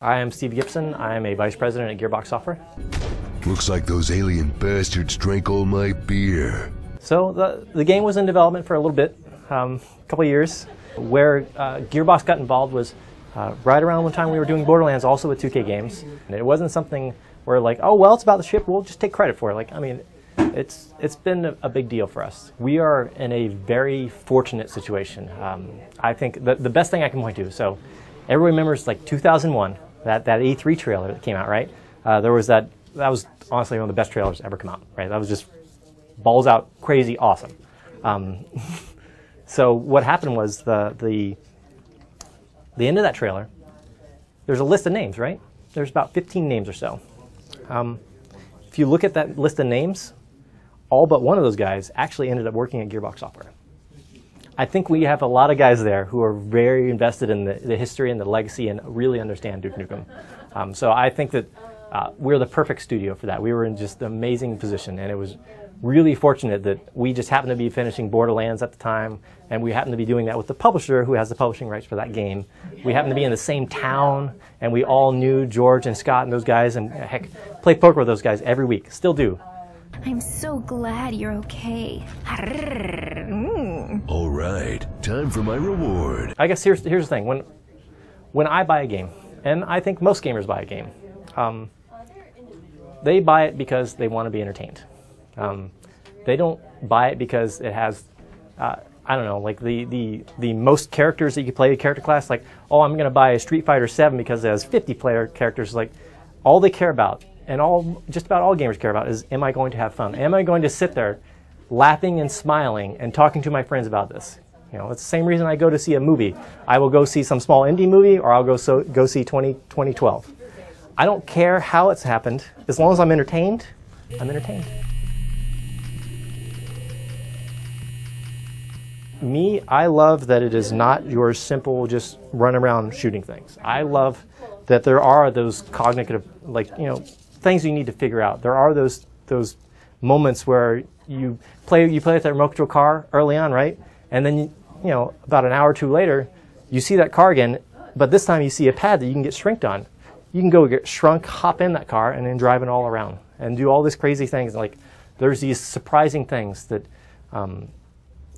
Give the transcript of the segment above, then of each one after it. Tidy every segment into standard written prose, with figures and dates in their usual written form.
I am Steve Gibson. I am a vice president at Gearbox Software. Looks like those alien bastards drank all my beer. So the game was in development for a little bit, a couple of years. Where Gearbox got involved was right around the time we were doing Borderlands, also with 2K games. And it wasn't something where like, oh well, it's about the ship, we'll just take credit for it. Like, I mean, it's been a big deal for us. We are in a very fortunate situation. I think the best thing I can point to. So everyone remembers like 2001. That E3 trailer that came out, right? There was that was honestly one of the best trailers to ever come out, right? That was just balls out, crazy, awesome. So what happened was the end of that trailer, there's a list of names, right? There's about 15 names or so. If you look at that list of names, all but one of those guys actually ended up working at Gearbox Software. I think we have a lot of guys there who are very invested in the history and the legacy and really understand Duke Nukem. So I think that we're the perfect studio for that. We were in just an amazing position, and it was really fortunate that we just happened to be finishing Borderlands at the time, and we happened to be doing that with the publisher who has the publishing rights for that game. We happened to be in the same town, and we all knew George and Scott and those guys, and heck, play poker with those guys every week, still do. I'm so glad you're okay. All right, time for my reward. I guess here's the thing. When I buy a game, and I think most gamers buy a game, they buy it because they want to be entertained. They don't buy it because it has, I don't know, like the most characters that you can play, character class, like, oh, I'm going to buy a Street Fighter 7 because it has 50 player characters. Like, all they care about, and just about all gamers care about, is, am I going to have fun? Am I going to sit there laughing and smiling and talking to my friends about this? You know, it's the same reason I go to see a movie. I will go see some small indie movie, or I'll go see 2012. I don't care how it's happened. As long as I'm entertained, I'm entertained. Me, I love that it is not your simple just run around shooting things. I love that there are those cognitive, like, you know, things you need to figure out. There are those moments where you play with that remote control car early on, right? And then you know, about an hour or two later, you see that car again, but this time you see a pad that you can get shrinked on. You can go get shrunk, hop in that car, and then drive it all around and do all these crazy things. Like, there's these surprising things that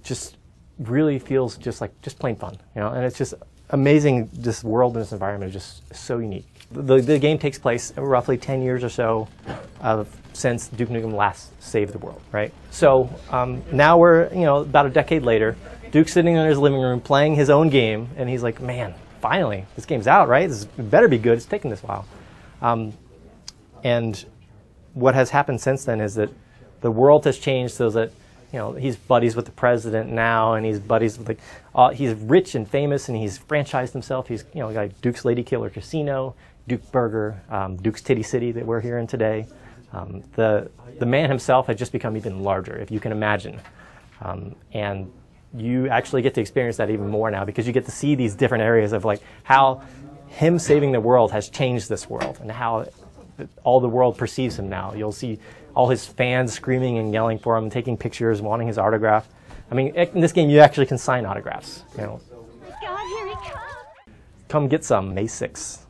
just really feels just like just plain fun, you know. And it's just amazing. This world and this environment is just so unique. The game takes place roughly 10 years or so since Duke Nukem last saved the world, right? So now we're, you know, about a decade later. Duke's sitting in his living room playing his own game, and he's like, man, finally, this game's out, right? This better be good. It's taken this while. And what has happened since then is that the world has changed so that, you know, he's buddies with the president now, and he's buddies with, like, he's rich and famous, and he's franchised himself. He's, you know, got Duke's Lady Killer Casino, Duke Burger, Duke's Titty City that we're here in today. The man himself has just become even larger, if you can imagine. And you actually get to experience that even more now, because you get to see these different areas of like how him saving the world has changed this world, and how all the world perceives him now. You'll see all his fans screaming and yelling for him, taking pictures, wanting his autograph. I mean, in this game, you actually can sign autographs. You know. God, here he comes. Come get some, May 6th.